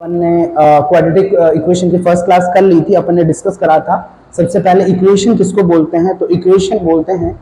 अपन ने quadratic equation की first class कर ली थी। अपन ने डिस्कस करा था सबसे पहले इक्वेशन किसको बोलते हैं। तो इक्वेशन बोलते हैं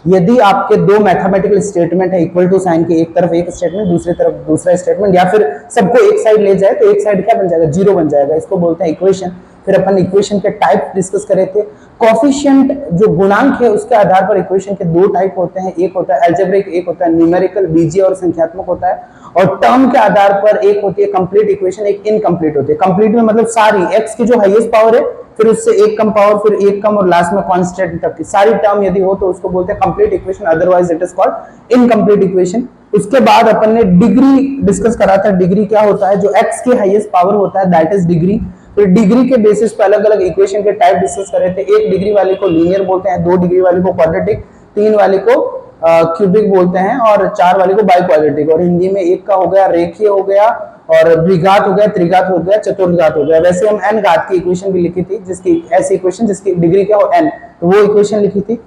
यदि आपके दो मैथमेटिकल स्टेटमेंट है इक्वल टू साइन के, एक तरफ एक स्टेटमेंट दूसरी तरफ दूसरा स्टेटमेंट, या फिर सबको एक साइड ले जाए तो एक साइड क्या बन जाएगा, जीरो बन जाएगा। इसको बोलते हैं इक्वेशन। फिर अपन इक्वेशन के टाइप डिस्कस करे थे। कोफिशिएंट जो गुणांक है उसके आधार पर इक्वेशन के दो टाइप होते हैं, एक होता है अलजेब्रिक, एक होता है न्यूमेरिकल बीजीय और संख्यात्मक होता है। और टर्म के आधार पर एक होती है कंप्लीट इक्वेशन, एक इनकम्प्लीट होती है। कंप्लीट में मतलब सारी एक्स की जो हाईएस्ट पावर है, फिर उससे एक कम पावर, फिर एक कम और लास्ट में कांस्टेंट तक की सारी टर्म यदि हो तो उसको बोलते हैं complete equation, otherwise it is called incomplete equation. उसके बाद अपन ने डिग्री डिस्कस करा था। डिग्री क्या होता है, जो एक्स की हाईएस्ट पावर होता है दैट इज डिग्री। फिर डिग्री के बेसिस पर अलग अलग इक्वेशन के टाइप डिस्कस करे थे। एक डिग्री वाले को लीनियर बोलते हैं, दो डिग्री वाले को क्वाड्रेटिक, तीन वाले को क्यूबिक बोलते हैं और चार वाले को बाइक्वाड्रेटिक। और हिंदी में एक का हो गया रेखीय हो गया, और द्विघात हो गया, त्रिघात हो गया, चतुर्घात हो गया। वैसे हम एन घात की इक्वेशन भी लिखी थी, जिसकी ऐसी इक्वेशन जिसकी डिग्री क्या हो एन, तो वो इक्वेशन लिखी थी।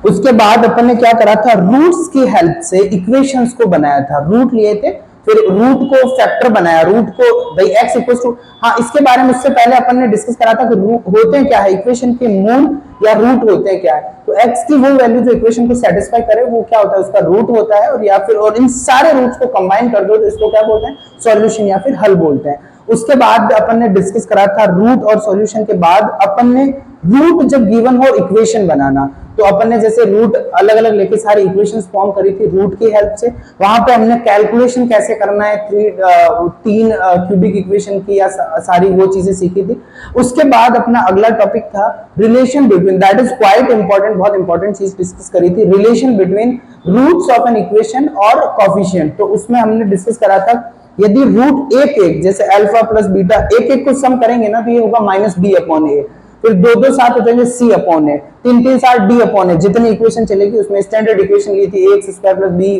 उसके बाद अपन ने क्या करा था, रूट्स की हेल्प से इक्वेशंस को बनाया था। रूट लिए थे, फिर रूट को फैक्टर बनाया, रूट को भाई x इक्वल टू, हाँ इसके बारे में उससे पहले अपन ने डिस्कस करा था कि रूट होते हैं क्या है, इक्वेशन के मूल या रूट होते हैं क्या है। तो x की वो वैल्यू जो इक्वेशन को सेटिस्फाई करे वो क्या होता है, उसका रूट होता है। और या फिर और इन सारे रूट्स को कंबाइन कर दो तो इसको क्या बोलते हैं, सॉल्यूशन या फिर हल बोलते हैं। उसके बाद अपन ने डिस्कस करा था रूट और सॉल्यूशन के बाद अपन ने रूट जब गिवन हो इक्वेशन बनाना, तो अपन ने जैसे रूट अलग अलग लेके सारी इक्वेशंस फॉर्म करी थी रूट की हेल्प से। वहां पे हमने कैलकुलेशन कैसे करना है तीन क्यूबिक इक्वेशन की या सारी वो चीजें सीखी थी। उसके बाद अपना अगला टॉपिक था relation between, that is quite important, बहुत इंपॉर्टेंट चीज डिस्कस करी थी, relation between roots of an equation और कोफिशिएंट। तो उसमें हमने डिस्कस करा था यदि रूट एक एक जैसे अल्फा प्लस बीटा एक एक को सम करेंगे ना तो ये होगा माइनस बी अपॉन ए, फिर दो दो साथ हो जाएंगे सी अपॉन ए, तीन तीन साथ डी अपॉन ए। जितनी इक्वेशन चलेगी उसमें स्टैंडर्ड इक्वेशन ली थी x square plus B,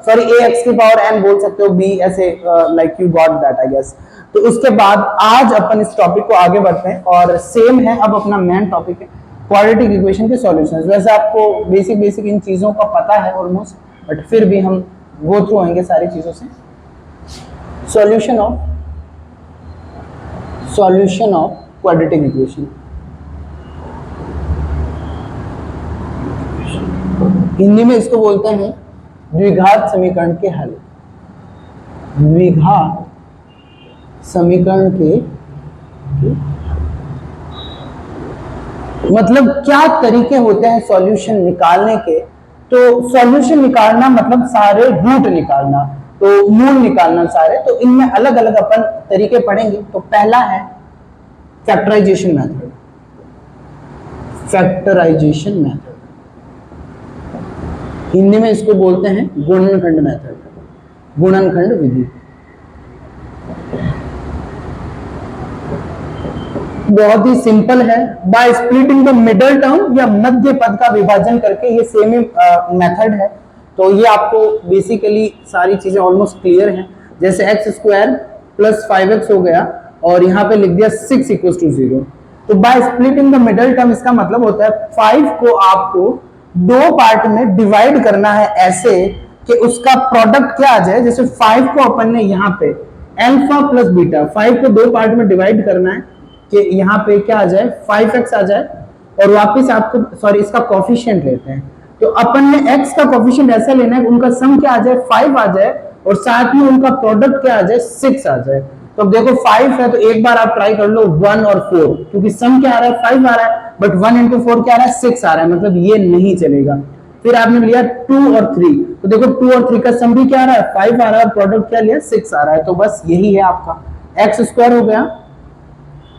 sorry A x की पावर एन बोल सकते हो, बी ऐसे, like you got that I guess. तो उसके बाद आज अपन इस टॉपिक को आगे बढ़ते हैं और सेम है अब अपना मेन टॉपिक है क्वाड्रेटिक इक्वेशन के सॉल्यूशंस। वैसे आपको बेसिक बेसिक इन चीजों का पता है ऑलमोस्ट, बट फिर भी हम गो थ्रू होंगे सारी चीजों से। Solution of quadratic equation, Hindi में इसको बोलते हैं द्विघात समीकरण के हल। द्विघात समीकरण के मतलब क्या तरीके होते हैं सॉल्यूशन निकालने के। तो सॉल्यूशन निकालना मतलब सारे रूट निकालना, तो मूल निकालना सारे। तो इनमें अलग अलग अपन तरीके पढ़ेंगे। तो पहला है factorisation method. Factorisation method Hindi में इसको बोलते हैं गुणनखंड मेथड, गुणनखंड विधि। बहुत ही सिंपल है, by splitting the middle term या मध्य पद का विभाजन करके, ये सेम ही मेथड है। तो ये आपको बेसिकली सारी चीजें ऑलमोस्ट क्लियर हैं। जैसे एक्स स्क्वायर प्लस 5x हो गया और यहाँ पे लिख दिया 6 इक्वल टू 0। तो by splitting the middle term इसका मतलब होता है 5 को आपको दो पार्ट में डिवाइड करना है ऐसे कि उसका प्रोडक्ट क्या आ जाए। जैसे 5 को अपन ने यहाँ पे अल्फा प्लस बीटा, 5 को दो पार्ट में डिवाइड करना है कि यहाँ पे क्या आ जाए 5x आ जाए, और वापस आपको सॉरी इसका कोफिशिएंट लेते हैं। तो अपन ने x का कोफिशिएंट ऐसा लेना है उनका सम क्या आ जाए 5 आ जाए, और साथ में उनका प्रोडक्ट क्या आ जाए 6 आ जाए। तो अब देखो 5 है तो एक बार आप ट्राई कर लो 1 और 4, क्योंकि सम क्या आ रहा है 5 आ रहा है, बट 1 इंटू 4 क्या आ रहा है 6 आ रहा है, मतलब ये नहीं चलेगा। फिर आपने लिया 2 और 3, तो देखो 2 और 3 का सम भी क्या आ रहा है 5 आ रहा है, प्रोडक्ट क्या लिया 6 आ रहा है। तो बस यही है आपका एक्स स्क्वायर हो गया।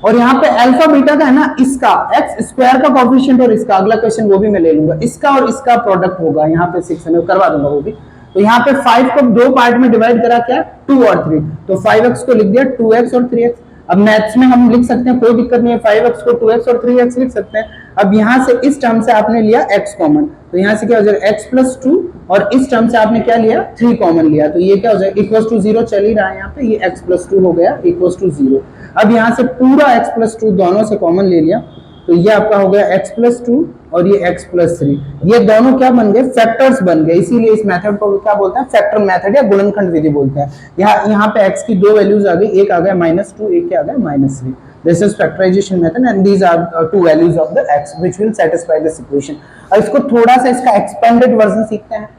और यहाँ पे अल्फा बीटा का है ना, इसका एक्स स्क्वायर का कोफिशिएंट और इसका, अगला क्वेश्चन वो भी मैं ले लूंगा, इसका और इसका प्रोडक्ट होगा यहाँ पे 6 में करवा दूंगा वो भी। तो यहाँ पे 5 को दो पार्ट में डिवाइड करा क्या 2 और 3, तो 5x को लिख दिया 2x और 3x। अब मैथ्स में हम लिख सकते हैं, कोई दिक्कत नहीं है, 5x को 2x और 3x लिख सकते हैं। अब यहाँ से इस टर्म से आपने लिया x कॉमन, तो यहाँ से क्या हो जाएगा x प्लस 2, और इस टर्म से आपने क्या लिया 3 कॉमन लिया, तो ये क्या हो जाएगा इक्वल टू 0 चल ही रहा है यहाँ पे, ये x प्लस 2 हो गया इक्वल टू 0। अब यहाँ से पूरा x प्लस 2 दोनों से कॉमन ले लिया, तो ये आपका हो गया x प्लस 2 और ये x प्लस 3, ये दोनों क्या बन गए, फैक्टर्स बन गए। इसीलिए इस मेथड को क्या बोलते हैं, फैक्टर मेथड या गुणनखंड विधि बोलते हैं। यहाँ पे x की दो वैल्यूज आ गई, एक आ गया -2, एक क्या आ गया -3। This is factorisation method and these are two values of the x which will satisfy this equation. अब इसको थोड़ा सा इसका एक्सपेंडेड वर्जन सीखते हैं।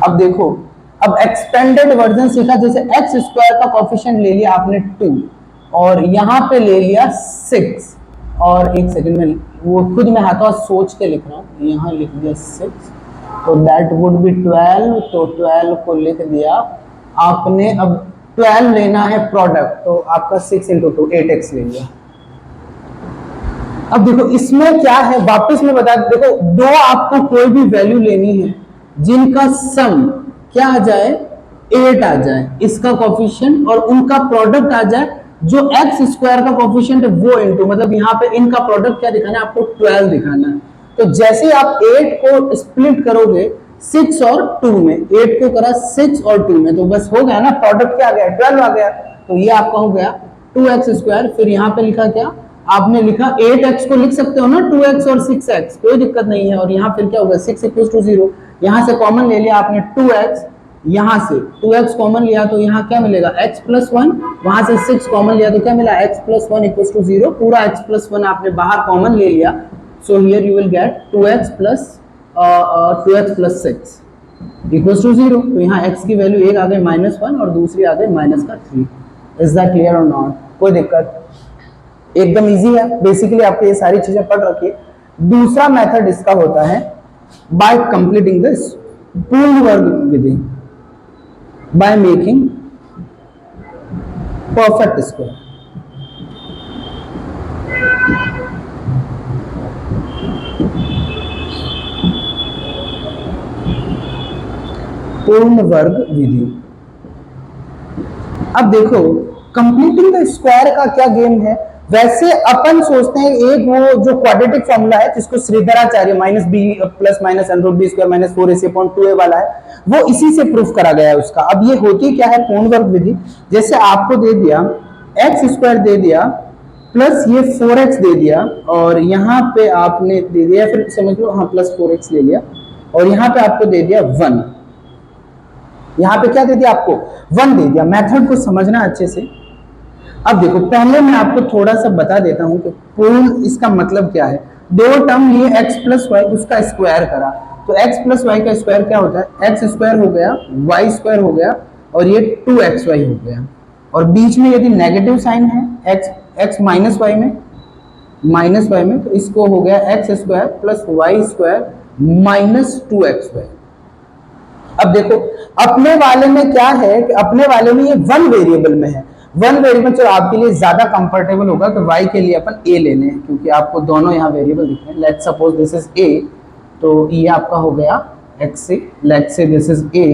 अब देखो, अब एक्सपेंडेड वर्जन सीखा, जैसे एक्स स्क्वायर का कोफिशिएंट ले लिया आपने 2 और यहाँ पे ले लिया 6, और एक सेकंड में वो खुद में हाथों सोच के लिख रहा हूँ, यहाँ लिख दिया 6, तो दैट वुड बी 12, तो 12 को लिख दिया आपने। अब 12 लेना है प्रोडक्ट, तो आपका 6 × 2 8x ले लिया। अब देखो इसमें क्या है, वापस में बता, देखो दो आपको कोई भी वैल्यू लेनी है जिनका सम क्या आ जाए, 8 आ जाए इसका कोफिशिएंट, और उनका प्रोडक्ट आ जाए जो एक्स स्क्वायर का कोफिशिएंट है वो इनटू, मतलब यहाँ पे इनका प्रोडक्ट क्या दिखाना है आपको, 12 दिखाना है। तो जैसे आप 8 को स्प्लिट करोगे 6 और 2 में, 8 को करा 6 और 2 में, तो बस हो गया ना, प्रोडक्ट क्या आ गया, 12 आ गया। तो ये आपका हो गया 2x²। फिर यहाँ पे लिखा क्या, आपने लिखा 8x को लिख सकते हो ना 2x और 6x, कोई दिक्कत नहीं है। और यहाँ फिर क्या होगा, 6 = 0, यहाँ से कॉमन ले लिया आपने 2x, यहाँ से 2x कॉमन लिया तो यहाँ क्या मिलेगा, x + 1, वहां से 6 कॉमन लिया तो क्या मिला, x + 1 = 0, पूरा x + 1 आपने बाहर कॉमन ले लिया। So here you will gate 2x + 6 = 0। तो यहाँ x की वैल्यू एक आ गई -1 और दूसरी आ गई -3। इज दैट क्लियर और नॉट? कोई दिक्कत? एकदम इजी है, बेसिकली आपको ये सारी चीजें पढ़ रखी है। दूसरा मेथड इसका होता है बाय कंप्लीटिंग दिस पूर्ण वर्ग विधि, by making perfect square। पूर्ण वर्ग विधि। अब देखो कंप्लीटिंग द स्क्वायर का क्या गेम है, वैसे अपन सोचते हैं एक वो जो क्वाड्रेटिक फॉर्मूला है जिसको श्रीधराचार्य -b + (√b²) - 4ac/2a वाला है, वो इसी से प्रूफ करा गया है उसका। अब ये होती क्या है पूर्ण वर्ग विधि, जैसे आपको दे दिया x² दे दिया प्लस ये 4x दे दिया, और यहाँ पे आपने दे दिया, फिर समझ लो हाँ +4x ले लिया, और यहाँ पे आपको दे दिया 1, यहाँ पे क्या दे दिया आपको 1 दे दिया। मेथड को समझना अच्छे से। अब देखो पहले मैं आपको थोड़ा सा बता देता हूं कि पूर्ण इसका मतलब क्या है। दो टर्म लिए x + y, उसका स्क्वायर करा, तो x + y का स्क्वायर क्या होता है, x² हो गया, y² हो गया, और ये 2xy हो गया। और बीच में यदि नेगेटिव साइन है x -y में, तो इसको हो गया x² + y² - 2xy। अब देखो अपने वाले में क्या है कि अपने वाले में ये 1 वेरिएबल में है, 1 वेरिएबल जो आपके लिए ज्यादा कंफर्टेबल होगा, तो y के लिए अपन a लेने हैं क्योंकि आपको दोनों यहाँ वेरिएबल दिख रहे हैं। Let's suppose this is a, तो ये आपका हो गया x, let's say this is a,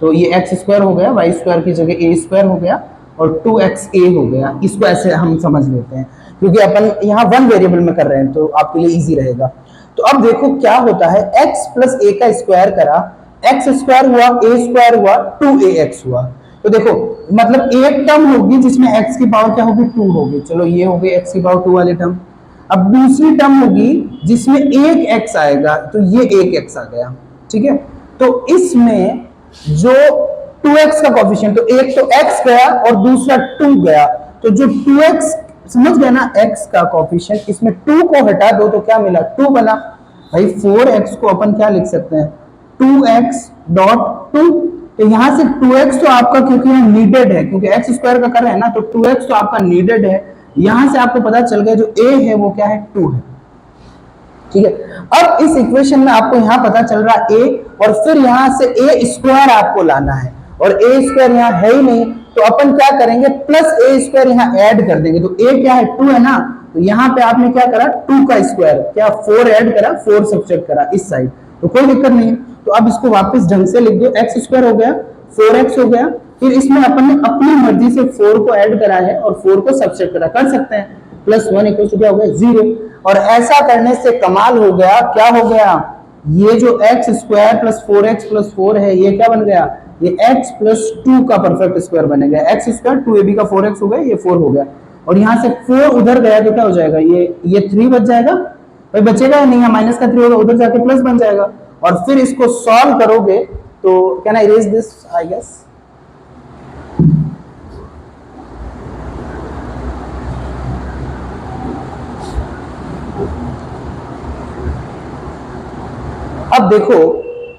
तो ये x² हो गया, y² की जगह a² हो गया, और 2xa हो गया। इसको ऐसे हम समझ लेते हैं क्योंकि अपन यहाँ 1 वेरिएबल में कर रहे हैं, तो आपके लिए इजी रहेगा। तो अब देखो क्या होता है, x + a का स्क्वायर करा, x² हुआ, a² हुआ, 2ax हुआ। तो देखो मतलब एक टर्म होगी जिसमें x की पावर क्या होगी, 2 होगी। चलो ये हो गई x की पावर 2 वाली टर्म। अब दूसरी टर्म होगी जिसमें एक x आएगा, तो ये एक x आ गया, ठीक है। तो इसमें जो 2x का कोफिशिएंट, तो एक तो x गया और दूसरा 2 गया, तो जो 2x समझ गया ना, x का कोफिशिएंट, इसमें 2 को हटा दो तो क्या मिला, 2 बना। भाई 4x को अपन क्या लिख सकते हैं, 2x.2। तो यहां से 2x तो आपका क्योंकि यहाँ नीडेड है, क्योंकि x² का कर रहे हैं ना, तो 2x तो आपका नीडेड है। यहां से आपको पता चल गया जो a है वो क्या है, 2 है, ठीक है। अब इस इक्वेशन में आपको यहां पता चल रहा a, और फिर यहां से a² आपको लाना है, और a² यहां है ही नहीं, तो अपन क्या करेंगे, +a² यहां ऐड कर देंगे। तो a क्या है, 2 है ना, तो यहां पे आपने क्या करा, 2 का स्क्वायर, क्या 4 ऐड करा, 4 सब्ट्रैक्ट करा इस साइड, तो कोई दिक्कत नहीं है। तो अब इसको वापस ढंग से लिख दो, x² हो गया, 4x हो गया, फिर इसमें अपन ने अपनी मर्जी से 4 को ऐड करा है और 4 को सब्ट्रैक्ट करा, कर सकते हैं, +1 = क्या हो गया, 0। और ऐसा करने से कमाल हो गया, क्या हो गया, ये जो x² + 4x + 4 है, ये क्या बन गया, ये x + 2 का परफेक्ट स्क्वायर बनेगा। x² 2ab का 4x हो गया, ये 4 हो गया, और यहां से 4 उधर गया तो क्या हो जाएगा, ये 3 बच जाएगा, भाई बचेगा ही नहीं, यहाँ माइनस का 3 होगा, उधर जाके प्लस बन जाएगा। और फिर इसको सॉल्व करोगे तो can I erase this, I guess. अब देखो,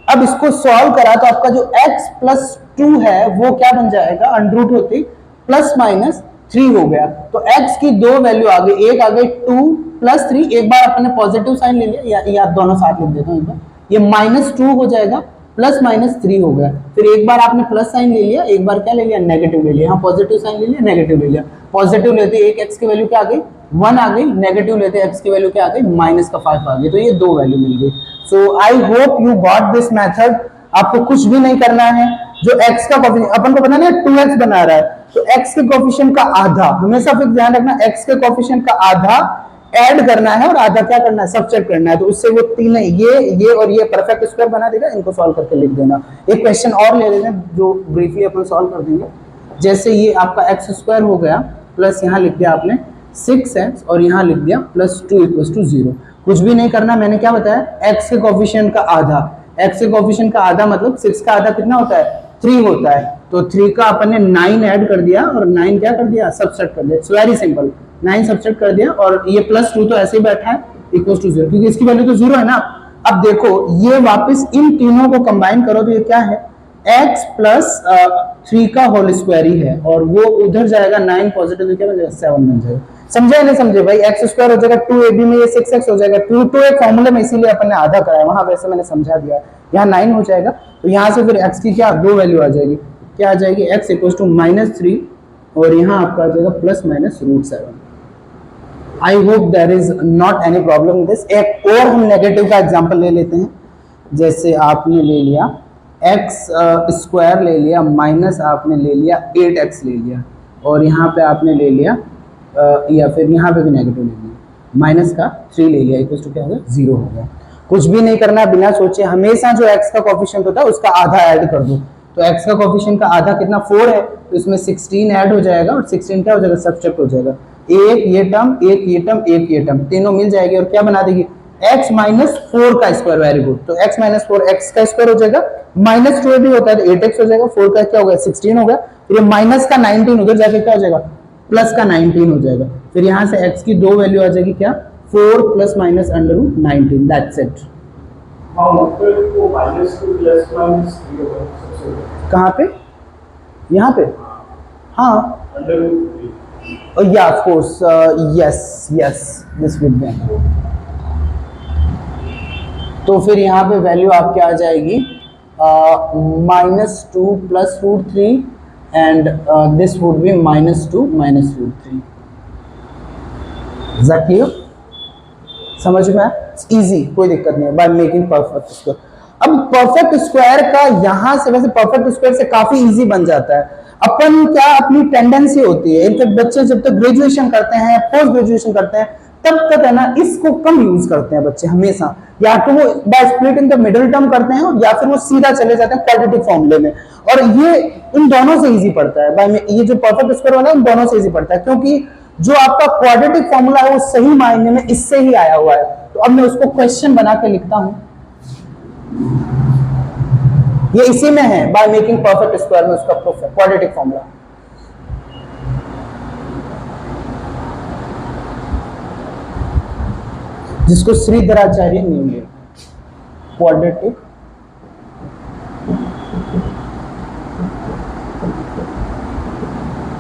अब इसको सॉल्व करा तो आपका जो x प्लस 2 है वो क्या बन जाएगा, अंडरूट होती प्लस माइनस 3 हो गया। तो x की दो वैल्यू आ गई, एक आ गई 2 प्लस 3, एक बार अपन ने पॉजिटिव साइन ले लिया, या दोनों साथ लिख देता हूं, ये -2 हो जाएगा, प्लस -3 हो गया। फिर एक बार आपने प्लस साइन ले लिया, एक बार क्या ले लिया, नेगेटिव ले लिया। यहाँ पॉजिटिव साइन ले लिया, नेगेटिव ले लिया। पॉजिटिव लेते एक x की वैल्यू क्या आ गई, 1 आ गई, नेगेटिव लेते x की वैल्यू क्या आ गई, -5 आ गई। तो ये दो वैल्यू मिल गई। So I hope you got this method. आपको कुछ भी नहीं करना है, जो x का कोफिशिएंट अपन को बनाना है, 2x बना रहा है, तो x के कोफिशिएंट का आधा, हमेशा फिर ध्यान रखना, x के कोफिशिएंट का आधा ऐड करना है और आधा क्या करना है, सबट्रैक्ट करना है। तो उससे वो तीन, ये और ये परफेक्ट स्क्वायर बना देगा। इनको सॉल्व करके लिख देना। एक क्वेश्चन और ले लेते हैं जो ब्रीफली अपन सॉल्व कर देंगे। जैसे ये आपका एक्स स्क्वायर हो गया, प्लस यहाँ लिख दिया आपने 6x और यहाँ लिख दिया +2 = 0। कुछ भी नहीं करना, मैंने क्या बताया, x के कोफिशिएंट का आधा। x के कोफिशिएंट का आधा मतलब 6 का आधा कितना होता है, 3 होता है। तो 3 का अपन ने 9 ऐड कर दिया और 9 क्या कर दिया, सबट्रैक्ट कर दिया। इट्स वेरी सिंपल, 9 सबट्रैक्ट कर दिया और ये +2 तो ऐसे ही बैठा है =0, क्योंकि इसकी वैल्यू तो 0 है ना। अब देखो ये वापस इन तीनों को कंबाइन करो तो ये क्या है, x प्लस 3 का होल स्क्वायर ही है, और वो उधर जाएगा 9 पॉजिटिव तो क्या बन जाएगा, 7 बन जाएगा। समझे नहीं समझे भाई, x स्क्वायर हो जाएगा 2ab में, ये 6x हो जाएगा 2 तो एक फॉर्मूले में, इसीलिए अपन ने आधा कराया, वहां वैसे मैंने समझा दिया। यहाँ 9 हो जाएगा, तो यहाँ से फिर x की क्या दो वैल्यू आ जाएगी, क्या आ जाएगी, x = -3 और यहाँ आपका आ जाएगा +-√7। I hope there is not any problem in this. एक और हम नेगेटिव का एग्जांपल ले लेते हैं। जैसे आपने ले लिया x स्क्वायर ले लिया, माइनस आपने ले लिया 8x ले लिया, और यहाँ पे आपने ले लिया या फिर यहाँ पे भी नेगेटिव ले लिया, -3 ले लिया, इक्वल टू क्या हो गया, 0 हो गया। कुछ भी नहीं करना, बिना सोचे हमेशा जो x का कोफिशिएंट होता है उसका आधा ऐड कर दो। तो x का कोफिशिएंट का आधा कितना, 4 है, तो इसमें 16 ऐड हो जाएगा और 16 क्या हो जाएगा, सबट्रैक्ट हो जाएगा। एक ये टर्म, एक ये टर्म, एक ये टर्म, तीनों मिल जाएगी और क्या बना देगी, x - 4 का स्क्वायर। Very good. तो x - 4 x का स्क्वायर हो जाएगा, -2 भी होता है तो 8x हो जाएगा, 4 का क्या हो गया, 16 हो गया, फिर ये माइनस का 19 उधर जाके क्या हो जाएगा, प्लस का 19 हो जाएगा। फिर यहाँ से x की दो वैल्यू आ जाएगी, क्या, 4 + -√19, दैट्स इट। कहाँ पे, यहाँ पे, हाँ, yeah, of course, yes, this would be। तो फिर यहाँ पे वैल्यू आपके आ जाएगी -2 + √3 and this would be -2 - √3। Is that clear? समझ में? इजी, कोई दिक्कत नहीं है, बाय मेकिंग परफेक्ट स्क्वायर। अब परफेक्ट स्क्वायर का यहाँ से, वैसे परफेक्ट स्क्वायर से काफी इजी बन जाता है। अपन क्या, अपनी टेंडेंसी होती है, इनफैक्ट बच्चे जब तक ग्रेजुएशन करते हैं, पोस्ट ग्रेजुएशन करते हैं, तब तक है ना, इसको कम यूज करते हैं बच्चे हमेशा। या तो वो bye splitting the middle term करते हैं, या फिर वो सीधा चले जाते हैं क्वाड्रेटिक फॉर्मूले में। और ये इन दोनों से इजी पड़ता है, बाय ये जो परफेक्ट स्क्वायर वाला है, इन दोनों से इजी पड़ता है, क्योंकि जो आपका क्वाड्रेटिक फॉर्मूला है वो सही मायने में इससे ही आया हुआ है। तो अब मैं उसको क्वेश्चन बना के लिखता हूं, ये इसी में है, बाय मेकिंग परफेक्ट स्क्वायर में उसका क्वाड्रेटिक फॉर्मूला। जिसको श्रीधराचार्य नेम लिया, क्वाड्रेटिक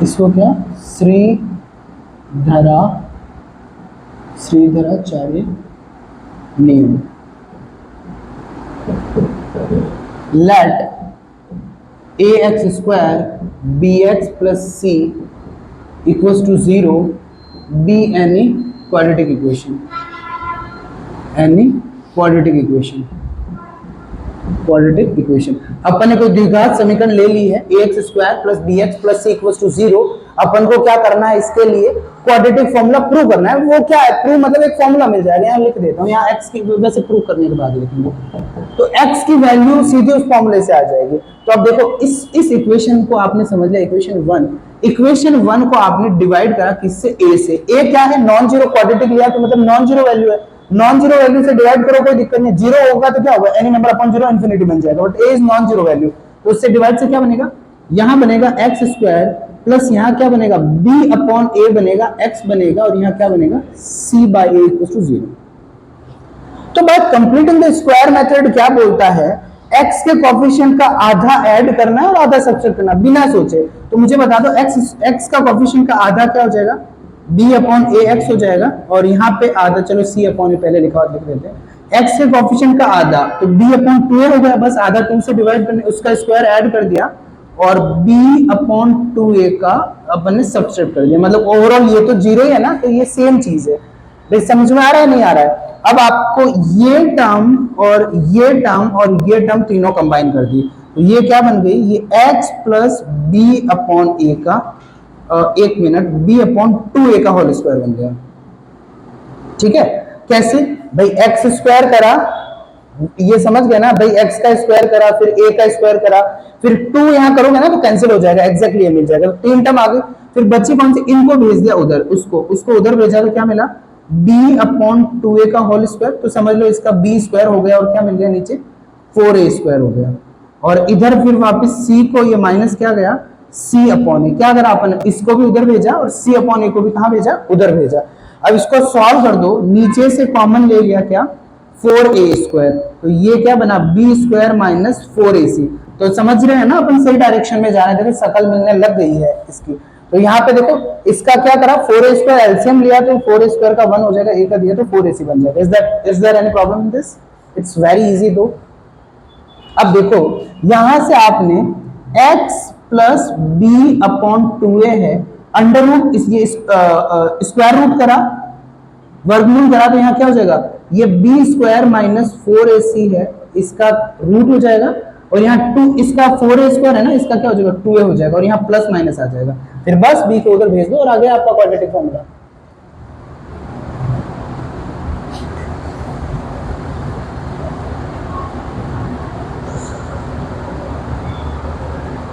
इसको क्या, Shridharacharya name. Let ax² bx + c = 0 be any quadratic equation। Quadratic equation. अपन ने कोई द्विघात समीकरण ले ली है, ax² + bx + c = 0। अपन को क्या करना है, इसके लिए क्वाड्रेटिक फॉर्मूला प्रूव करना है। वो क्या है, प्रूव मतलब एक फॉर्मूला मिल जाएगा, यहाँ लिख देता हूँ, यहाँ x की वैसे प्रूव करने के बाद लिखेंगे, तो x की वैल्यू सीधे उस फॉर्मूले से आ जाएगी। तो अब देखो इस इक्वेशन को आपने समझ लिया, इक्वेशन 1 को आपने डिवाइड करा किससे, a से। a क्या है, नॉन जीरो, क्वाड्रेटिक लिया तो मतलब नॉन जीरो वैल्यू है, नॉन जीरो वैल्यू से डिवाइड करो कोई दिक्कत नहीं, जीरो होगा तो क्या होगा, any number upon zero infinity बन जाएगा, but A is non zero value, तो उससे डिवाइड से क्या बनेगा, यहां बनेगा एक्स स्क्वायर प्लस यहां क्या बनेगा बी अपॉन ए बनेगा, एक्स बनेगा और यहां क्या बनेगा C by A equal to zero. तो by completing the square method क्या बोलता है, x के कोफिशिएंट का आधा ऐड करना है और आधा सब्ट्रैक्ट करना बिना सोचे। तो मुझे बता दो x का कोफिशिएंट का आधा क्या हो जाएगा, b अपॉन ए एक्स हो जाएगा, और यहाँ पे आधा चलो c अपॉन ए पहले लिखा हुआ लिख देते हैं, x के कोफिशिएंट का आधा तो b अपॉन 2a हो गया, बस आधा 2 से डिवाइड करने उसका स्क्वायर ऐड कर दिया और b अपॉन 2a का अपन ने सब्ट्रैक्ट कर दिया, मतलब ओवरऑल ये तो जीरो ही है ना, तो ये सेम चीज है। भाई समझ में आ रहा है नहीं आ रहा है? अब आपको ये टर्म और ये टर्म और ये टर्म तीनों कंबाइन कर दी, तो ये क्या बन गई, ये x प्लस बी अपॉन ए का एक मिनट b अपॉन 2a का होल स्क्वायर बन गया। ठीक है, कैसे भाई, x स्क्वायर करा, ये समझ गए ना भाई, x का स्क्वायर करा फिर a का स्क्वायर करा फिर 2 यहां करोगे ना तो कैंसिल हो जाएगा, एग्जैक्टली ये मिल जाएगा, तो तीन टर्म आ गई, फिर बच्ची कौन सी, इनको भेज दिया उधर, उसको उधर भेजा तो क्या मिला b अपॉन 2a का होल स्क्वायर, तो समझ लो इसका b स्क्वायर हो गया और क्या मिल गया नीचे 4a स्क्वायर हो गया, और इधर फिर वापस c को ये माइनस क्या गया c अपॉन ए, क्या करा अपन इसको भी उधर भेजा और c अपॉन ए को भी कहां भेजा, उधर भेजा। अब इसको सॉल्व कर दो, नीचे से कॉमन ले लिया क्या 4a स्क्वायर, तो ये क्या बना b स्क्वायर माइनस 4ac, तो समझ रहे हैं ना अपन सही डायरेक्शन में जा रहे हैं, देखो शकल मिलने लग गई है इसकी। तो यहाँ पे देखो इसका क्या करा 4a स्क्वायर एलसीएम लिया तो 4a स्क्वायर का 1 हो जाएगा, a का दिया तो 4ac बन जाएगा। Is there any problem in this? It's very easy. दो अब देखो यहां से आपने x plus B upon 2a है, अंडर रूट ये स्क्वायर रूट करा, वर्गमूल करा, तो यहाँ क्या हो जाएगा, ये b स्क्वायर माइनस 4ac है, इसका रूट हो जाएगा, और यहाँ 2 इसका 4a स्क्वायर है ना, इसका क्या हो जाएगा 2a हो जाएगा, और यहाँ प्लस माइनस आ जाएगा, फिर बस b को उधर भेज दो और आ गया आपका क्वाड्रेटिक फॉर्मूला।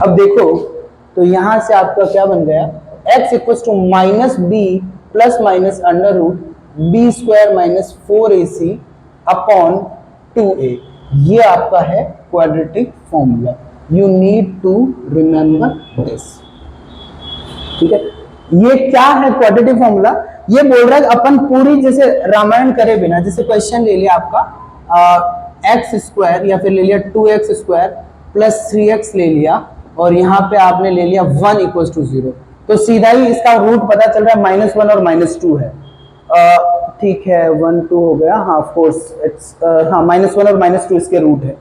अब देखो तो यहां से आपका क्या बन गया, x equal to minus b plus minus under root b square minus 4ac upon 2a, ये आपका है quadratic formula. You need to remember this. ठीक है, ये क्या है क्वाड्रेटिक फॉर्मूला, ये बोल रहा है अपन पूरी जैसे रामायण करे बिना, जैसे क्वेश्चन ले लिया आपका एक्स स्क्वायर या फिर ले लिया 2x स्क्वायर प्लस 3x ले लिया और यहाँ पे आपने ले लिया 1 इक्वल टू 0, तो सीधा ही इसका रूट पता चल रहा है -1 और -2 है। ठीक है 1 2 हो गया, हाँ ऑफ कोर्स इट्स हाँ -1 और -2 इसके रूट है,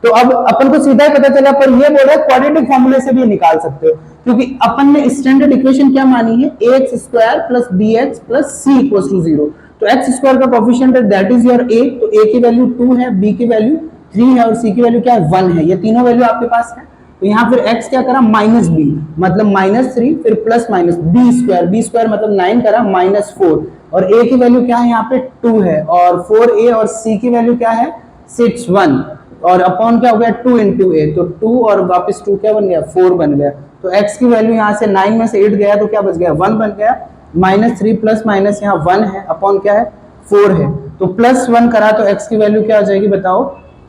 तो अब अपन को सीधा ही पता चला, पर ये बोल रहा है क्वाड्रेटिक फॉर्मूले से भी निकाल सकते हो, क्योंकि अपन ने स्टैंडर्ड इक्वेशन क्या मानी है, ax square plus bx plus c equal to 0, तो x स्क्वायर का कोफिशिएंट है दैट इज योर a, तो a की वैल्यू 2 है, b की वैल्यू 3 है और c की वैल्यू क्या है 1 है, ये तीनों वैल्यू आपके पास है, तो यहाँ फिर x क्या करा -b मतलब -3 फिर प्लस माइनस b स्क्वायर मतलब 9 करा -4, और a की वैल्यू क्या है यहाँ पे 2 है, और 4a और c की वैल्यू क्या है 6 1, और अपॉन क्या हो गया 2 इंटू ए, तो 2 और वापस 2 क्या बन गया 4 बन गया, तो x की वैल्यू यहाँ से 9 में से 8 गया तो क्या बच गया 1 बन गया, -3 प्लस माइनस यहाँ 1 है अपॉन क्या है 4 है, तो प्लस 1 करा तो x की वैल्यू क्या आ जाएगी बताओ,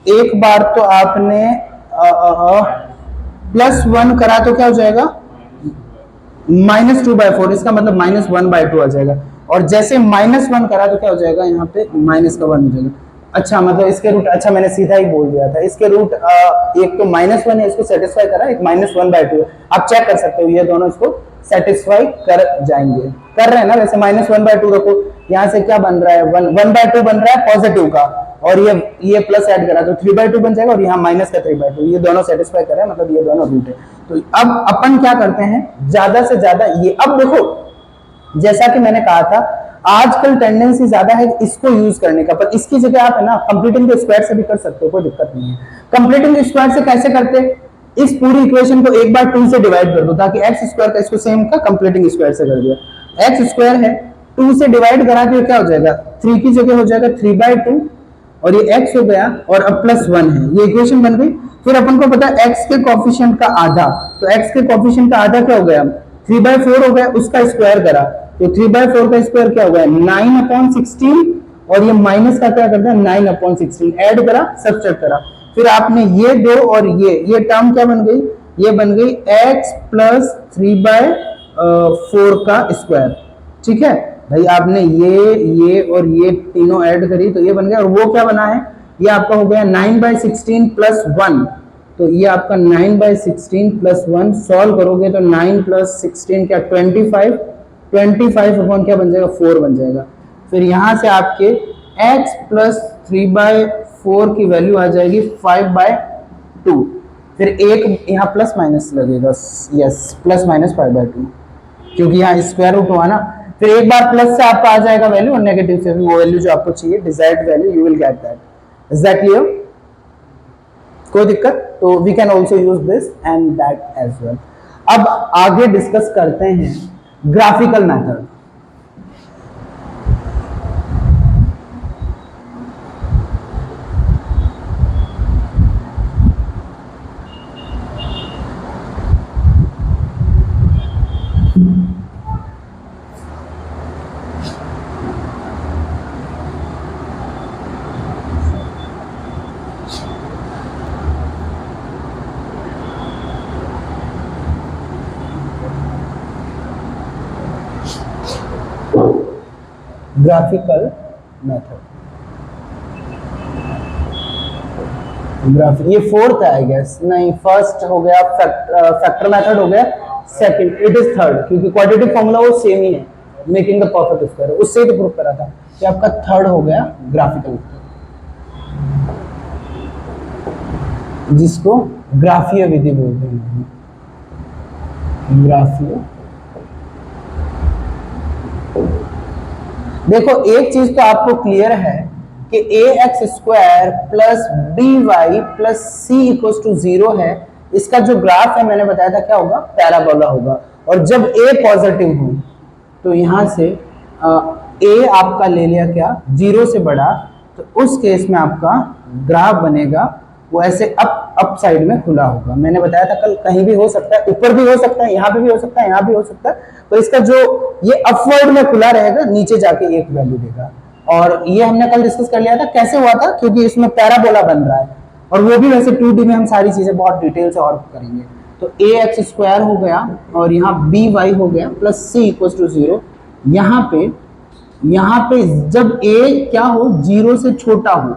एक बार तो आपने प्लस 1 करा तो क्या हो जाएगा -2/4, इसका मतलब -1/2 आ जाएगा, और जैसे -1 करा तो क्या हो जाएगा यहाँ पे -1 हो जाएगा। अच्छा मतलब इसके रूट, अच्छा मैंने सीधा ही बोल दिया था, इसके रूट एक तो -1 है, इसको सेटिस्फाई करा, एक -1/2 है, आप चेक कर सकते हो ये दोनों इसको सेटिस्फाई कर जाएंगे, कर रहे हैं ना, वैसे -1/2 रखो, यहाँ से क्या बन रहा है 1/2 बन रहा है पॉजिटिव का, और ये प्लस ऐड करा तो 3/2 बन जाएगा, और यहाँ माइनस का 3/2, ये दोनों सेटिस्फाई कर रहे हैं, मतलब ये दोनों रूट है। तो अब अपन क्या करते हैं, ज्यादा से ज्यादा ये, अब देखो जैसा कि मैंने कहा था आजकल टेंडेंसी ज्यादा है इसको यूज करने का, पर इसकी जगह आप है ना कंप्लीटिंग द स्क्वायर से भी कर सकते हो, कोई दिक्कत नहीं है। कंप्लीटिंग द स्क्वायर से कैसे करते, इस पूरी इक्वेशन को एक बार 2 से डिवाइड कर दो, ताकि एक्स स्क्वायर का इसको सेम का कंप्लीटिंग स्क्वायर से कर दिया, एक्स स्क्वायर है 2 से डिवाइड करा के क्या हो जाएगा 3 की जगह हो जाएगा 3/2, और ये x हो गया और अब +1 है, ये इक्वेशन बन गई। फिर अपन को पता है x के कोफिशिएंट का आधा, तो x के कोफिशिएंट का आधा क्या हो गया 3/4 हो गया, उसका स्क्वायर करा तो 3/4 का स्क्वायर क्या हो गया 9/16, और ये माइनस का क्या करता है 9/16 ऐड करा सब्ट्रैक्ट करा, फिर आपने ये दो और ये टर्म क्या बन गई, ये बन गई x प्लस 3/4 का स्क्वायर। ठीक है भाई, आपने ये और ये तीनों ऐड करी तो ये बन गया, और वो क्या बना है, ये आपका हो गया 9/16 प्लस 1, तो ये आपका 9/16 प्लस 1 सॉल्व करोगे तो 9 प्लस 16 क्या 25 अपॉन क्या बन जाएगा 4 बन जाएगा। फिर यहां से आपके x प्लस 3/4 की वैल्यू आ जाएगी 5/2, फिर एक यहाँ प्लस माइनस लगेगा, यस प्लस माइनस 5/2 क्योंकि यहाँ स्क्वायर रूट हुआ ना, फिर एक बार प्लस से आपका आ जाएगा वैल्यू और नेगेटिव से वो वैल्यू जो आपको चाहिए desired value you will get that. Is that clear? कोई दिक्कत? तो we can also use this and that as well. अब आगे डिस्कस करते हैं ग्राफिकल मेथड। ग्राफिकल मेथड, ये फोर्थ है आई गेस, नहीं फर्स्ट हो गया, फैक्टर मेथड हो गया, सेकंड इट इज थर्ड, क्योंकि क्वाड्रेटिक फॉर्मूला वो सेम ही है, मेकिंग द परफेक्ट स्क्वायर, उससे ही तो प्रूव करा था कि आपका थर्ड हो गया ग्राफिकल, जिसको ग्राफीय विधि बोलते हैं, ग्राफीय। देखो एक चीज तो आपको क्लियर है कि ax² plus by plus c equal to 0 है, इसका जो ग्राफ है मैंने बताया था क्या होगा, पैराबोला होगा, और जब a पॉजिटिव हो तो यहां से a आपका ले लिया क्या 0 से बड़ा, तो उस केस में आपका ग्राफ बनेगा वो ऐसे अप साइड में खुला होगा। मैंने बताया था कल कहीं भी हो सकता है, ऊपर भी हो सकता है, यहाँ पे भी हो सकता है, यहाँ भी हो सकता है, तो इसका जो ये अपवर्ड में खुला रहेगा, नीचे जाके एक वैल्यू देगा। और ये हमने कल डिस्कस कर लिया था कैसे हुआ था, क्योंकि इसमें पैराबोला बन रहा है, और वो भी वैसे 2D में हम सारी चीजें बहुत डिटेल से और करेंगे। तो ax² हो गया और यहाँ by हो गया प्लस c इक्वल टू 0। यहाँ पे जब a क्या हो 0 से छोटा हो,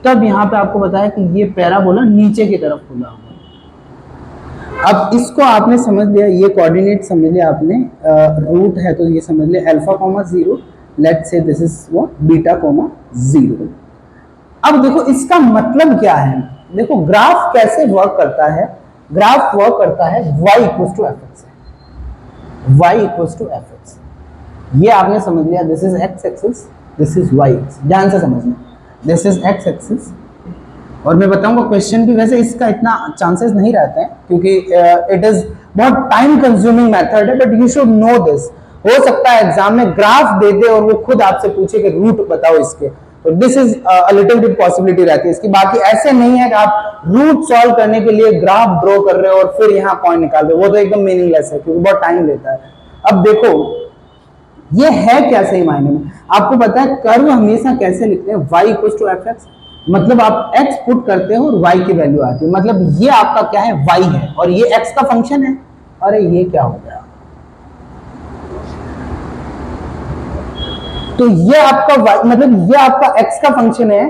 तब यहाँ पे आपको बताया कि ये पैराबोला नीचे की तरफ खुला होगा। अब इसको आपने समझ लिया, ये कोऑर्डिनेट समझ लिया आपने, रूट है तो ये समझ लिया α,0, लेट्स से दिस इज वो β,0। अब देखो इसका मतलब क्या है, देखो ग्राफ कैसे वर्क करता है, ग्राफ वर्क करता है y equal to fx, y equal to fx, ये आपने समझ लिया, this is x axis, this is y axis, ध्यान से समझना, दिस इज x एक्सिस। और मैं बताऊंगा क्वेश्चन भी वैसे इसका इतना चांसेस नहीं रहते हैं, क्योंकि इट इज बहुत टाइम कंज्यूमिंग मेथड है, but you should know this. हो सकता है एग्जाम में ग्राफ दे दे और वो खुद आपसे पूछे कि रूट बताओ इसके, तो this is a little bit possibility रहती है इसकी। बाकी ऐसे नहीं है कि आप रूट सॉल्व करने के लिए ग्राफ ड्रॉ कर रहे हो और फिर यहाँ पॉइंट निकाल रहे हो, वो तो एकदम मीनिंगलेस है क्योंकि बहुत टाइम लेता है। अब देखो ये है क्या सही मायने में, आपको पता है कर्व हमेशा कैसे लिखते हैं, y इक्वल टू fx, मतलब आप x पुट करते हो और y की वैल्यू आती है, मतलब ये आपका क्या है y है और ये x का फंक्शन है। अरे ये क्या हो गया, तो ये आपका y, मतलब ये आपका x का फंक्शन है,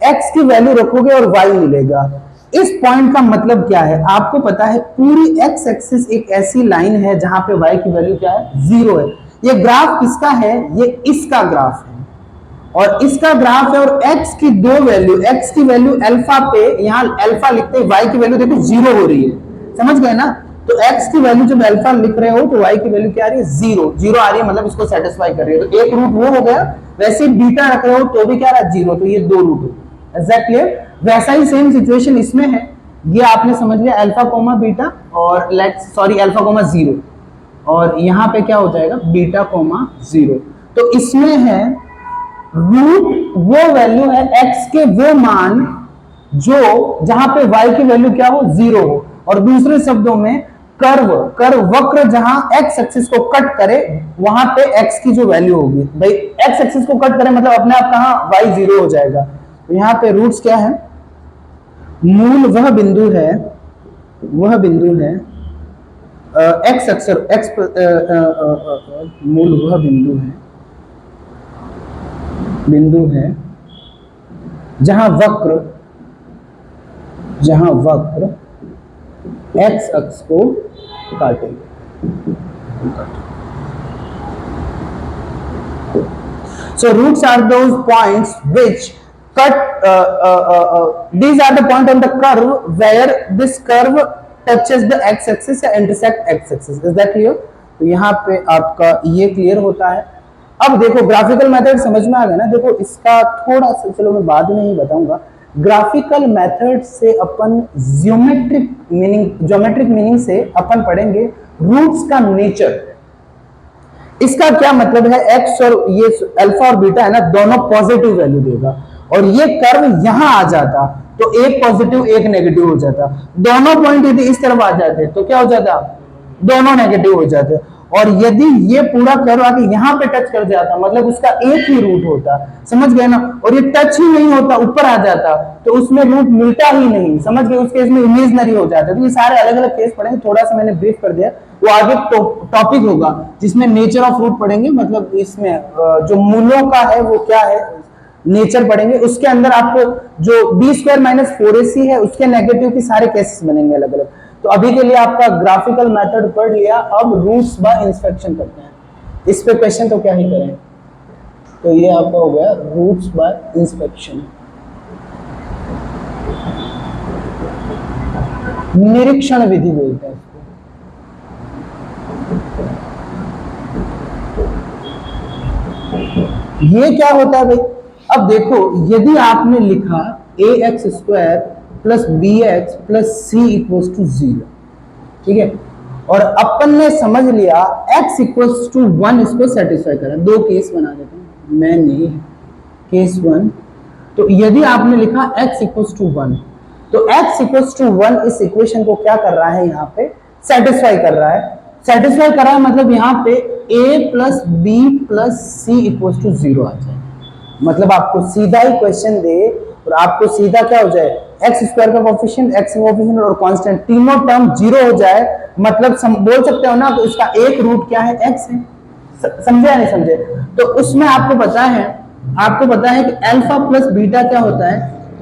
x की वैल्यू रखोगे और y मिलेगा। इस पॉइंट का मतलब क्या है, आपको पता है पूरी x एक्सिस एक ऐसी लाइन है जहां पे y की वैल्यू क्या है 0 है। ये ग्राफ किसका है, ये इसका ग्राफ है और इसका ग्राफ है, और x की दो वैल्यू, x की वैल्यू अल्फा पे, यहाँ अल्फा लिखते हैं, y की वैल्यू देखो 0 हो रही है, समझ गए ना। तो x की वैल्यू जब अल्फा लिख रहे हो तो y की वैल्यू क्या आ रही है 0 आ रही है, मतलब इसको सेटिस्फाई कर रही है, तो एक रूट वो हो गया। वैसे बीटा रख रहे हो तो भी क्या रहा 0, तो ये दो रूट हो। Is that clear? वैसा ही सेम सिचुएशन इसमें है, ये आपने समझ लिया अल्फा कोमा बीटा और अल्फा कोमा 0, और यहाँ पे क्या हो जाएगा बीटा कोमा 0। तो इसमें है रूट वो वैल्यू है x के वो मान जो जहां पे y की वैल्यू क्या हो 0 हो, और दूसरे शब्दों में कर्व वक्र जहां एक्स एक्सिस को कट करे वहां पे एक्स की जो वैल्यू होगी, भाई एक्स एक्सिस को कट करे मतलब अपने आप कहां वाई 0 हो जाएगा। तो यहाँ पे रूट्स क्या है, मूल वह बिंदु है एक्स अक्षर एक्स मूल वह बिंदु है जहां वक्र एक्स अक्ष को काटेगा। So roots are those points which cut these are the point on the curve where this curve touches the x axis या intersect x axis. Is that clear? तो यहाँ पे आपका ये क्लियर होता है। अब देखो ग्राफिकल मेथड समझ में आ गया ना। देखो इसका थोड़ा सा चलो मैं बाद में ही बताऊंगा। ग्राफिकल मेथड से अपन ज्योमेट्रिक मीनिंग से अपन पढ़ेंगे रूट्स का नेचर। इसका क्या मतलब है, एक्स और ये अल्फा और बीटा है ना, दोनों पॉजिटिव वैल्यू देगा और ये कर्व यहां आ जाता तो एक पॉजिटिव एक नेगेटिव हो जाता। दोनों पॉइंट यदि इस तरफ आ जाते तो क्या हो जाता, दोनों नेगेटिव हो जाते। और यदि ये पूरा कर्व आके यहाँ पे टच कर जाता मतलब उसका एक ही रूट होता, समझ गए ना। और ये टच ही नहीं होता, ऊपर आ जाता तो उसमें रूट मिलता ही नहीं, समझ गए। उस केस में इमेजिनरी हो जाता है। तो ये सारे अलग अलग केस पढ़ेंगे, थोड़ा सा मैंने ब्रीफ कर दिया। वो आगे टॉपिक होगा जिसमें नेचर ऑफ रूट पढ़ेंगे, मतलब इसमें जो मूलों का है वो क्या है नेचर पढ़ेंगे। उसके अंदर आपको जो b² - 4ac है उसके नेगेटिव के सारे केसेस बनेंगे अलग अलग। तो अभी के लिए आपका ग्राफिकल मेथड पढ़ लिया। अब रूट्स बाय इंस्पेक्शन करते हैं। इस पे क्वेश्चन तो क्या ही करें। तो ये आपका हो गया रूट्स बाय इंस्पेक्शन। निरीक्षण विधि बोलते हैं इसको। ये क्या होता है भाई, अब देखो यदि आपने लिखा ax² + bx + c = 0, ठीक है, और अपन ने समझ लिया x = 1 इसको सेटिस्फाई करा। दो केस बना देते हैं, मैं नहीं, केस 1। तो यदि आपने लिखा x = 1 तो x = 1 इस इक्वेशन को क्या कर रहा है, यहाँ पे सेटिस्फाई कर रहा है। सेटिस्फाई कर रहा है मतलब यहाँ पे a + b + c = 0 आ जाए। मतलब आपको सीधा ही क्वेश्चन दे और आपको सीधा क्या हो जाए, x² का कोफिशिएंट, x का कोफिशिएंट और कांस्टेंट तीनों टर्म 0 हो जाए। मतलब बोल सकते हो ना तो इसका एक रूट क्या है, x है। समझे या नहीं समझे। तो उसमें आपको पता है कि अल्फा + बीटा क्या होता है,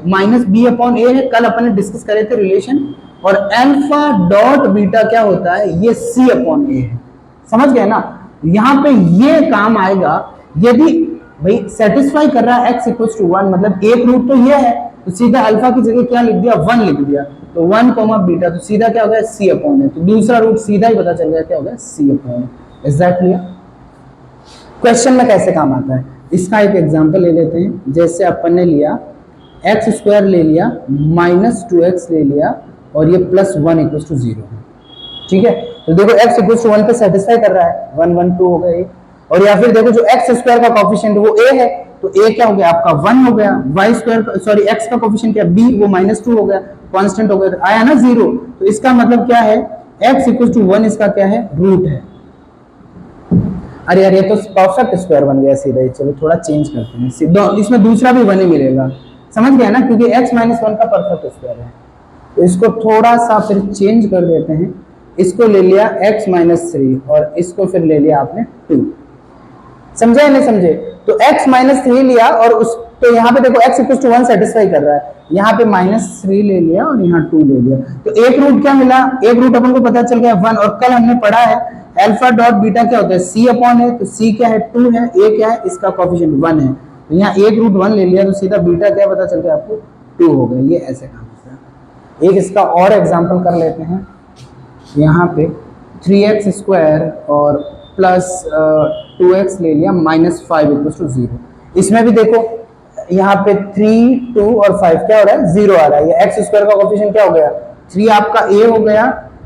-b/a है। कल अपन ने डिस्कस करे थे रिलेशन। और अल्फा डॉट बीटा क्या होता है, ये c/a है। समझ गए ना। यहाँ पे ये काम आएगा यदि भाई सेटिस्फाई कर रहा है x = 1 मतलब एक रूट तो ये है, तो सीधा अल्फा की जगह क्या लिख दिया, 1 लिख दिया। तो 1, बीटा तो सीधा क्या हो गया, c/a। तो दूसरा रूट सीधा ही पता चल गया क्या हो गया, c/a। Is that clear. Question में कैसे काम आता है इसका एक एग्जांपल ले लेते हैं। जैसे अपन ने लिया x² ले लिया, -2x ले लिया और ये +1 = 0, ठीक है। तो देखो x = 1 पे सेटिस्फाई कर रहा है, 1 1 2 हो गया। और या फिर देखो जो x² का कोफिशिएंट वो a है तो a क्या हो गया आपका 1 हो गया। x का कोफिशिएंट क्या b, वो -2 हो गया, कांस्टेंट हो गया, तो आया ना 0। तो इसका मतलब क्या है, x = 1 इसका क्या है, रूट है। अरे यार ये तो परफेक्ट स्क्वायर बन गया सीधा ही। चलो थोड़ा चेंज करते हैं, इसमें दूसरा भी 1 ही मिलेगा। समझ गया ना, क्योंकि x - 1 का परफेक्ट स्क्वायर है। तो इसको थोड़ा सा फिर चेंज कर देते हैं। इसको ले लिया x - 3 और इसको फिर ले लिया आपने 2। समझे या नहीं समझे। तो x - 3 लिया और उस तो यहाँ पे देखो x = 1 सेटिस्फाई कर रहा है, यहाँ पे -3 ले लिया और यहाँ 2 ले लिया। तो एक रूट क्या मिला, एक रूट अपन को पता चल गया 1। और कल हमने पढ़ा है अल्फा डॉट बीटा क्या होता है, c/a। तो c क्या है, 2 है, a क्या है, इसका कोफिशिएंट 1 है। तो यहाँ एक रूट 1 ले लिया तो सीधा बीटा क्या पता चल गया आपको, 2 हो गया। ये ऐसे काम होता है। एक इसका और एग्जाम्पल कर लेते हैं। यहाँ पे 3x² और +2x ले लिया, -5 = 0। इसमें भी देखो यहाँ पे 3 2 और 5 क्या हो रहा है, 0 आ रहा है। ये x² का कोफिशिएंट क्या हो गया, 3 आपका a हो गया,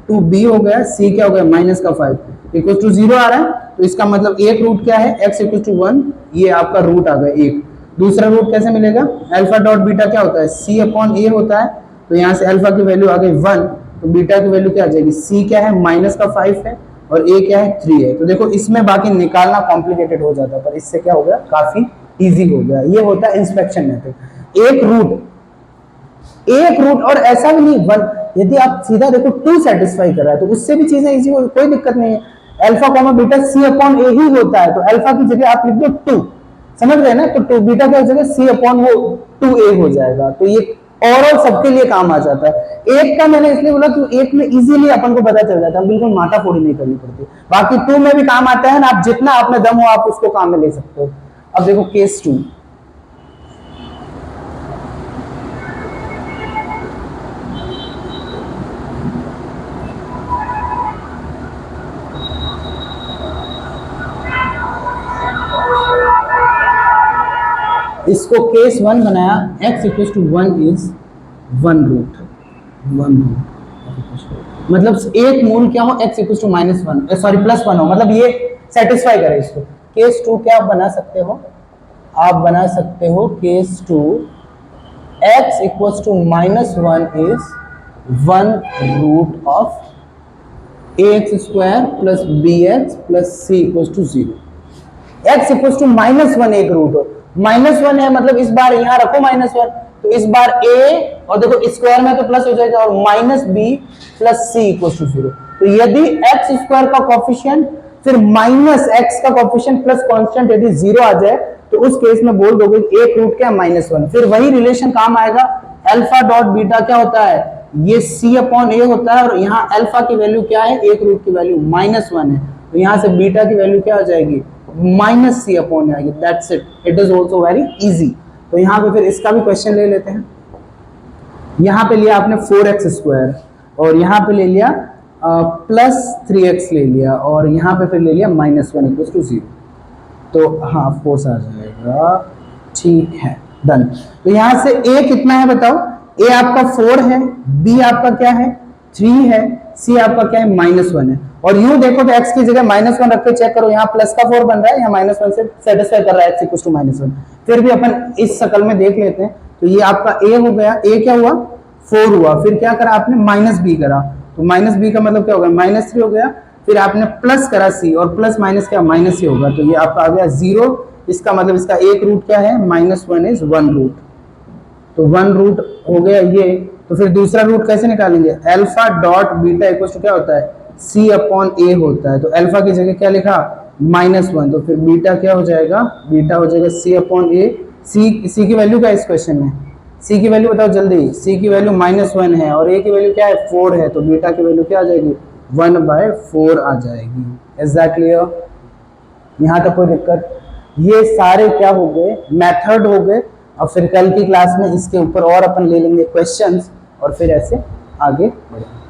2 b हो गया, c क्या हो गया -5 = 0 आ रहा है। तो इसका मतलब एक रूट क्या है, x = 1, ये आपका रूट आ गया 1। दूसरा रूट कैसे मिलेगा, अल्फा डॉट बीटा क्या होता है, c/a होता है। तो यहाँ से अल्फा की वैल्यू आ गई 1 तो बीटा की वैल्यू क्या आ जाएगी, सी क्या है माइनस का 5 है और ए क्या है 3 है। तो देखो इसमें बाकी निकालना कॉम्प्लिकेटेड हो जाता है, पर इससे क्या हो गया, काफी इजी हो गया। ये होता है इंस्पेक्शन मेथड। एक रूट और ऐसा भी नहीं वन, यदि आप सीधा देखो 2 सेटिस्फाई कर रहा है तो उससे भी चीजें इजी हो, कोई दिक्कत नहीं है। अल्फा कॉमा बीटा सी अपॉन ए ही होता है, तो अल्फा की जगह आप लिख दो 2, समझ गए ना, तो 2 बीटा क्या हो जाएगा, सी अपॉन वो 2a हो जाएगा। तो ये ओवरऑल सबके लिए काम आ जाता है। एक का मैंने इसलिए बोला कि एक में इजीली अपन को पता चल जाता है, बिल्कुल माथाफोड़ी नहीं करनी पड़ती। बाकी 2 में भी काम आता है ना, आप जितना आप में दम हो आप उसको काम में ले सकते हो। अब देखो केस 2, इसको केस 1 बनाया, x equal to 1 is 1 root, मतलब एक मूल क्या हो, x इक्वल टू -1 सॉरी +1 हो, मतलब ये सेटिस्फाई करे इसको। केस 2 क्या आप बना सकते हो, आप बना सकते हो case 2 x equal to -1 is 1 root of ax² plus bx plus c equal to 0। x equal to -1 एक रूट हो, -1 है मतलब इस बार यहां रखो -1, तो इस बार a और देखो स्क्वायर में तो प्लस हो जाएगा और -b plus c equal to 0। तो यदि x² का कोफिशिएंट फिर -x का कोफिशिएंट प्लस कांस्टेंट यदि 0 आ जाए तो उस केस में बोल दोगे एक रूट क्या -1, फिर वही रिलेशन काम आएगा। अल्फा डॉट बीटा क्या होता है, ये c अपॉन a होता है और यहाँ अल्फा की वैल्यू क्या है, एक रूट की वैल्यू -1 है, तो यहाँ से बीटा की वैल्यू क्या आ जाएगी, -c अपॉन आएगी। That's it, it is also very easy. तो यहाँ पे फिर इसका भी क्वेश्चन ले लेते हैं। यहाँ पे लिया आपने 4x² और यहाँ पे ले लिया प्लस 3x ले लिया और यहाँ पे फिर ले लिया -1 इक्वल टू 0। तो हाँ ऑफ कोर्स आ जाएगा, ठीक है डन। तो यहाँ से a कितना है बताओ, a आपका 4 है, b आपका क्या है 3 है, c आपका क्या है -1 है। और यूं देखो तो x की जगह -1 रख के चेक करो, यहाँ प्लस का 4 बन रहा है, यहाँ -1 से सेटिस्फाई कर रहा है x इक्वल टू -1। फिर भी अपन इस शक्ल में देख लेते हैं। तो ये आपका a हो गया, a क्या हुआ 4 हुआ, फिर क्या करा आपने -b करा, तो -b का मतलब क्या होगा -3 हो गया, फिर आपने प्लस करा c और प्लस माइनस क्या -c होगा, तो ये आपका आ गया 0। इसका मतलब इसका एक रूट क्या है, -1 इज 1 रूट, तो 1 रूट हो गया ये। तो फिर दूसरा रूट कैसे निकालेंगे, alpha dot beta equal to क्या होता है, c अपॉन a होता है, तो अल्फा की जगह क्या लिखा -1, तो फिर बीटा क्या हो जाएगा, बीटा हो जाएगा c अपॉन a। c की वैल्यू क्या है इस क्वेश्चन में, c की वैल्यू बताओ जल्दी, c की वैल्यू -1 है और a की वैल्यू क्या है 4 है, तो बीटा की वैल्यू क्या आ जाएगी 1/4 आ जाएगी। इज दैट क्लियर, यहाँ तक कोई दिक्कत। ये सारे क्या हो गए, मेथड हो गए। अब फिर कल की क्लास में इसके ऊपर और अपन ले लेंगे क्वेश्चंस और फिर ऐसे आगे बढ़ेंगे।